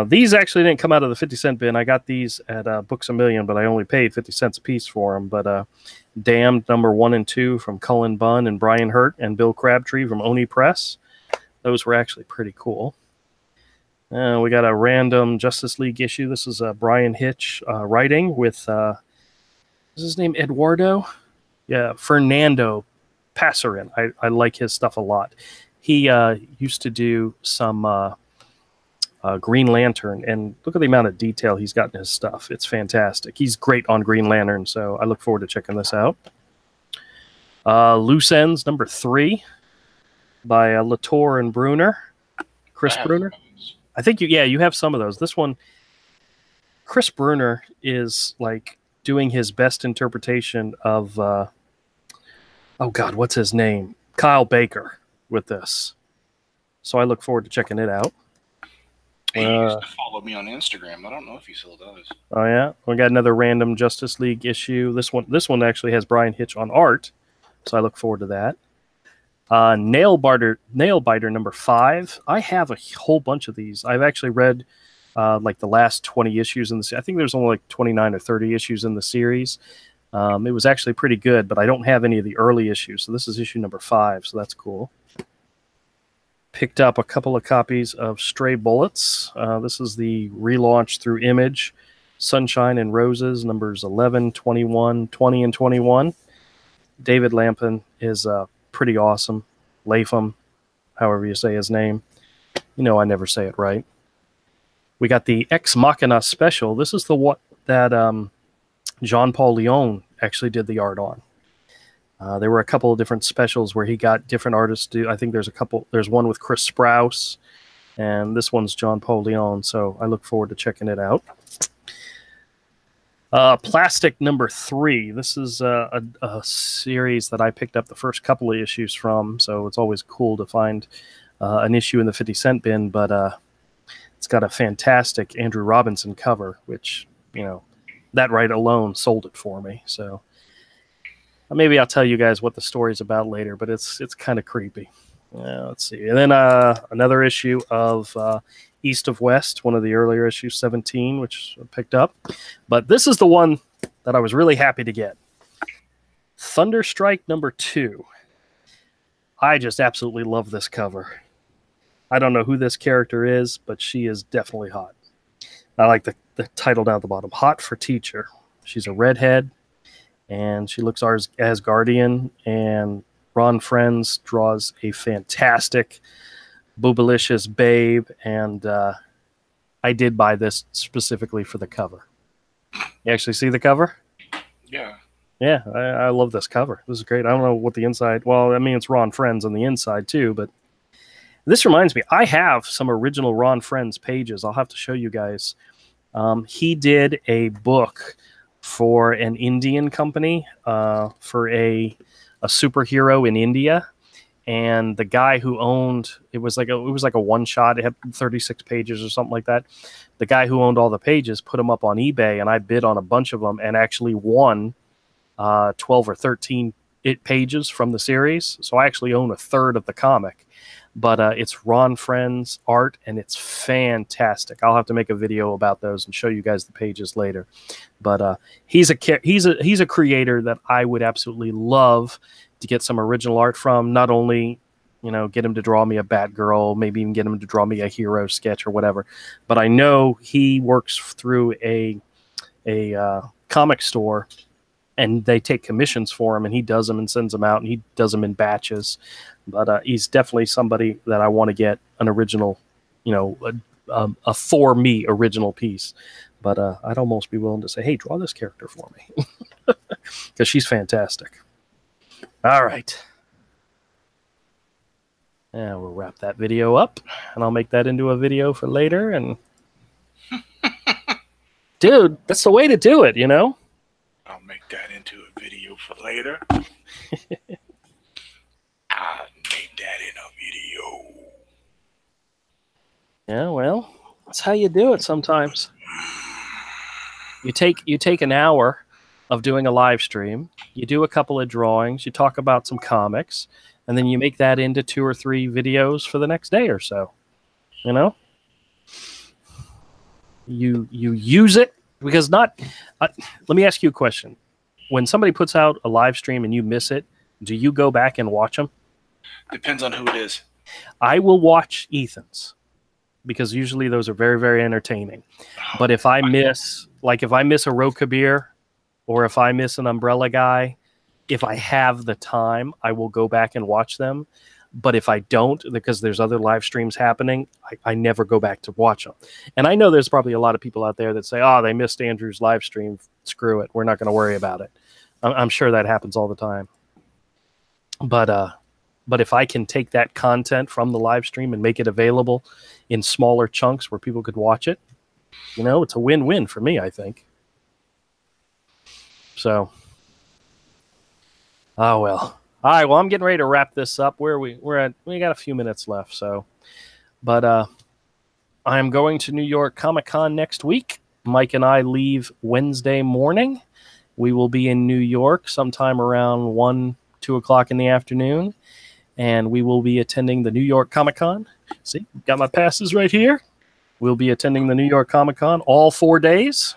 These actually didn't come out of the 50-cent bin. I got these at Books A Million, but I only paid 50 cents a piece for them. But Damned number 1 and 2 from Cullen Bunn and Brian Hurt and Bill Crabtree from Oni Press. Those were actually pretty cool. We got a random Justice League issue. This is Brian Hitch writing with, is his name Eduardo? Yeah, Fernando Passerin. I like his stuff a lot. He used to do some Green Lantern, and look at the amount of detail he's got in his stuff. It's fantastic. He's great on Green Lantern, so I look forward to checking this out. Loose Ends number 3 by Latour and Bruner. Chris Bruner. I think you have some of those. This one, Chris Bruner is like doing his best interpretation of oh God, what's his name? Kyle Baker with this. So I look forward to checking it out. He used to follow me on Instagram. I don't know if he still does. Oh yeah, we got another random Justice League issue. This one actually has Brian Hitch on art, so I look forward to that. Nailbiter number 5. I have a whole bunch of these. I've actually read like the last 20 issues in the. I think there's only like 29 or 30 issues in the series. It was actually pretty good, but I don't have any of the early issues. So this is issue number 5, so that's cool. Picked up a couple of copies of Stray Bullets. This is the relaunch through Image. Sunshine and Roses, numbers 11, 21, 20, and 21. David Lampin is pretty awesome. Lapham, however you say his name. You know I never say it right. We got the Ex Machina special. This is the one that Jean-Paul Leon actually did the art on. There were a couple of different specials where he got different artists to do. I think there's one with Chris Sprouse, and this one's Jean-Paul Leon, so I look forward to checking it out. Plastic number 3. This is a series that I picked up the first couple of issues from, so it's always cool to find an issue in the 50-cent bin, but it's got a fantastic Andrew Robinson cover, which, you know, that right alone sold it for me, so... Maybe I'll tell you guys what the story's about later, but it's kind of creepy. Let's see. And then another issue of East of West, one of the earlier issues, 17, which I picked up. But this is the one that I was really happy to get. Thunderstrike number 2. I just absolutely love this cover. I don't know who this character is, but she is definitely hot. I like the title down at the bottom, Hot for Teacher. She's a redhead. And she looks Asgardian, and Ron Frenz draws a fantastic, boobalicious babe, and I did buy this specifically for the cover. You actually see the cover? Yeah. Yeah, I love this cover. This is great. I don't know what the inside... Well, I mean, it's Ron Frenz on the inside, too, but this reminds me, I have some original Ron Frenz pages. I'll have to show you guys. He did a book for an Indian company, for a superhero in India, and the guy who owned it was like a one shot. It had 36 pages or something like that. The guy who owned all the pages put them up on eBay, and I bid on a bunch of them and actually won 12 or 13 pages from the series. So I actually own a third of the comic. But it's Ron Frenz art, and it's fantastic. I'll have to make a video about those and show you guys the pages later. But he's a creator that I would absolutely love to get some original art from. Not only, you know, get him to draw me a Batgirl, maybe even get him to draw me a hero sketch or whatever. But I know he works through a comic store, and they take commissions for him, and he does them and sends them out, and he does them in batches. But he's definitely somebody that I want to get an original, you know, a for me original piece. But I'd almost be willing to say, hey, draw this character for me. Because she's fantastic. All right. And we'll wrap that video up, and I'll make that into a video for later. And dude, that's the way to do it, you know? I'll make that into a video for later. I'll make that in a video. Yeah, well, that's how you do it sometimes. You take an hour of doing a live stream, you do a couple of drawings, you talk about some comics, and then you make that into 2 or 3 videos for the next day or so. You know? You use it because not... let me ask you a question. When somebody puts out a live stream and you miss it, do you go back and watch them? Depends on who it is. I will watch Ethan's because usually those are very, very entertaining. But if I miss, like if I miss a Rokabir or if I miss an Umbrella Guy, if I have the time, I will go back and watch them. But if I don't, because there's other live streams happening, I never go back to watch them. And I know there's probably a lot of people out there that say, oh, they missed Andrew's live stream. Screw it. We're not going to worry about it. I'm sure that happens all the time. But if I can take that content from the live stream and make it available in smaller chunks where people could watch it, You know, it's a win-win for me, I think. So, oh well. All right, well, I'm getting ready to wrap this up. We got a few minutes left, so but I am going to New York Comic Con next week. Mike and I leave Wednesday morning. We will be in New York sometime around 1, 2 o'clock in the afternoon, and we will be attending the New York Comic Con. See, got my passes right here. We'll be attending the New York Comic Con all 4 days.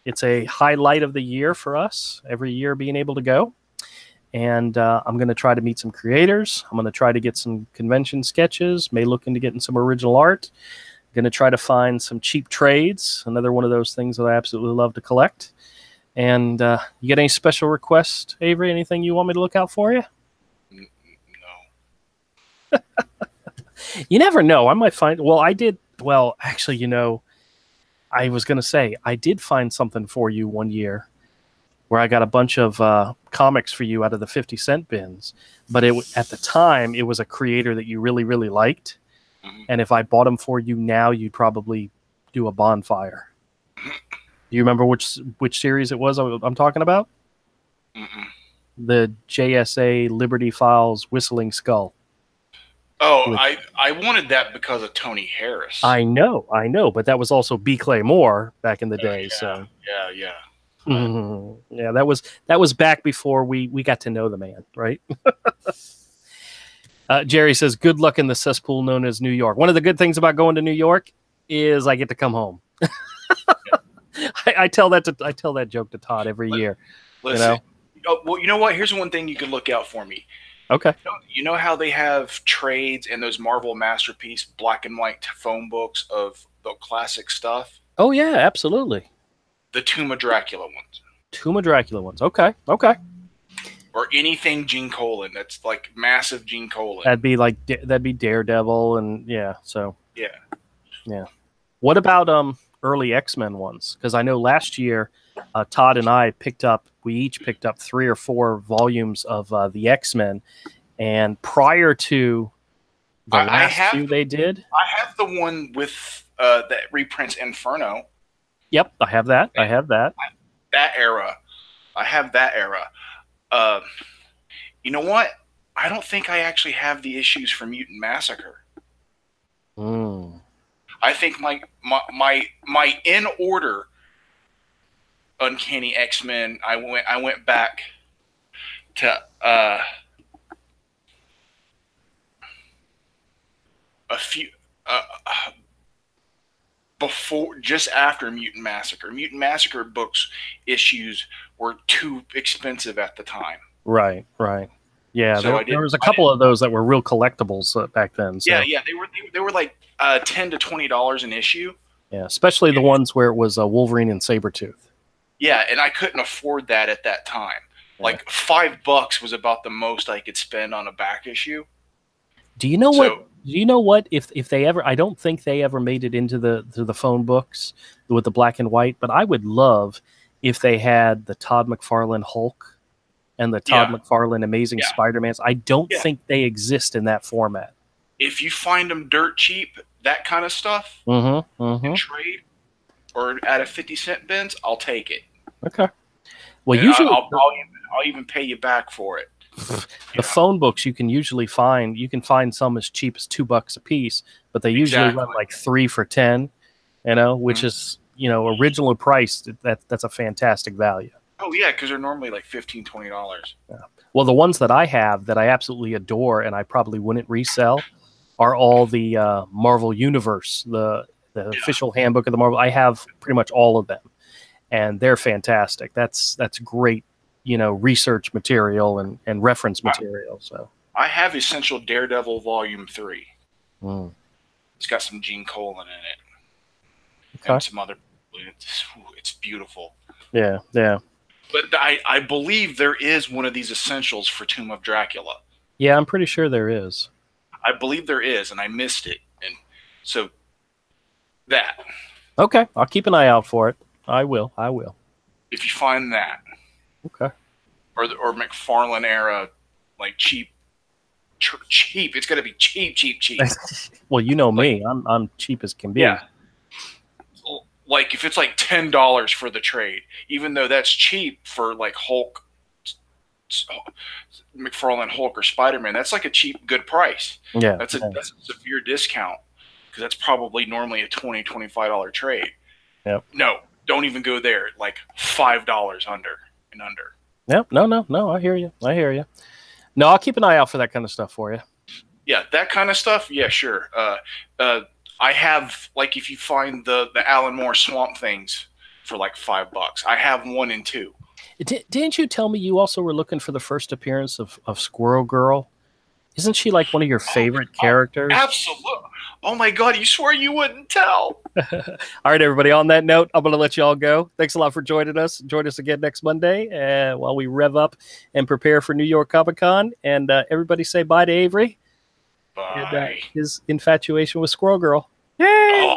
It's a highlight of the year for us, every year being able to go. And I'm going to try to meet some creators. I'm going to try to get some convention sketches, may look into getting some original art. Going to try to find some cheap trades, another one of those things that I absolutely love to collect. And you get any special requests, Avery? Anything you want me to look out for you? No. You never know. I might find. Well, I did. Well, actually, you know, I was going to say I did find something for you one year where I got a bunch of comics for you out of the 50-cent bins. But at the time, it was a creator that you really, really liked. Mm-hmm. And if I bought them for you now, you'd probably do a bonfire. Do you remember which series it was I'm talking about? Mm-mm. The JSA Liberty Files Whistling Skull. Oh, I wanted that because of Tony Harris. I know, but that was also B. Clay Moore back in the day. Yeah, so yeah. Mm-hmm. Yeah, that was back before we got to know the man, right? Jerry says, "Good luck in the cesspool known as New York." One of the good things about going to New York is I get to come home. I tell that joke to Todd every year. Listen, you know? Well, you know what? Here's one thing you can look out for me. Okay. You know how they have trades and those Marvel Masterpiece black and white phone books of the classic stuff? Oh yeah, absolutely. The Tomb of Dracula ones. Tomb of Dracula ones. Okay. Or anything Gene Colan that's like massive Gene Colan. That'd be Daredevil and yeah. So yeah. What about early X-Men ones? Because I know last year Todd and I we each picked up 3 or 4 volumes of the X-Men, and prior to the last few they did, I have the one with that reprints Inferno. Yep, I have that. I have that. That era. I have that era. You know what? I don't think I actually have the issues for Mutant Massacre. I think my in order Uncanny X-Men, I went back to a few before, just after Mutant Massacre. Mutant Massacre books issues were too expensive at the time. Right. Yeah, so there was a couple of those that were real collectibles back then. So. Yeah, they were like $10 to $20 an issue. Yeah, especially the ones where it was Wolverine and Sabretooth. Yeah, and I couldn't afford that at that time. Yeah. Like $5 was about the most I could spend on a back issue. Do you know what? Do you know what? If they ever, I don't think they ever made it into the phone books with the black and white. But I would love if they had the Todd McFarlane Hulk and the Todd McFarlane Amazing Spider-Mans. I don't think they exist in that format. If you find them dirt cheap, that kind of stuff, in trade or at a 50-cent bins, I'll take it. Okay. Well, and usually I'll even pay you back for it. The phone books you can usually find. You can find some as cheap as $2 a piece, but they usually run like 3 for $10. Which is originally priced. That's a fantastic value. Oh yeah, because they're normally like $15, $20. Yeah. Well, the ones that I have that I absolutely adore and I probably wouldn't resell are all the Marvel Universe, the official handbook of the Marvel. I have pretty much all of them, and they're fantastic. That's great, research material and reference material. So I have Essential Daredevil Volume 3. It's got some Gene Colan in it, and some other. It's beautiful. Yeah. But I believe there is one of these essentials for Tomb of Dracula. Yeah, I'm pretty sure there is. I believe there is, and I missed it. And so that. Okay, I'll keep an eye out for it. I will. If you find that. Okay. Or McFarlane era, like cheap. It's got to be cheap. Well, you know me. I'm cheap as can be. Yeah. like if it's like $10 for the trade, even though that's cheap for like Hulk, McFarlane Hulk or Spider-Man, that's like a cheap, good price. Yeah, that's a severe discount because that's probably normally a $20-$25 trade. Yep. No, don't even go there. Like $5 under and under. Yep. No. I hear you. No, I'll keep an eye out for that kind of stuff for you. Yeah, that kind of stuff. Yeah, sure. I have, like, if you find the Alan Moore Swamp Things for like $5, I have 1 and 2. Didn't you tell me you also were looking for the first appearance of Squirrel Girl? Isn't she like one of your favorite characters? Absolutely. Oh my God, you swore you wouldn't tell. All right, everybody. On that note, I'm going to let you all go. Thanks a lot for joining us. Join us again next Monday while we rev up and prepare for New York Comic Con. And everybody say bye to Avery. Bye. And his infatuation with Squirrel Girl. Yay! Oh.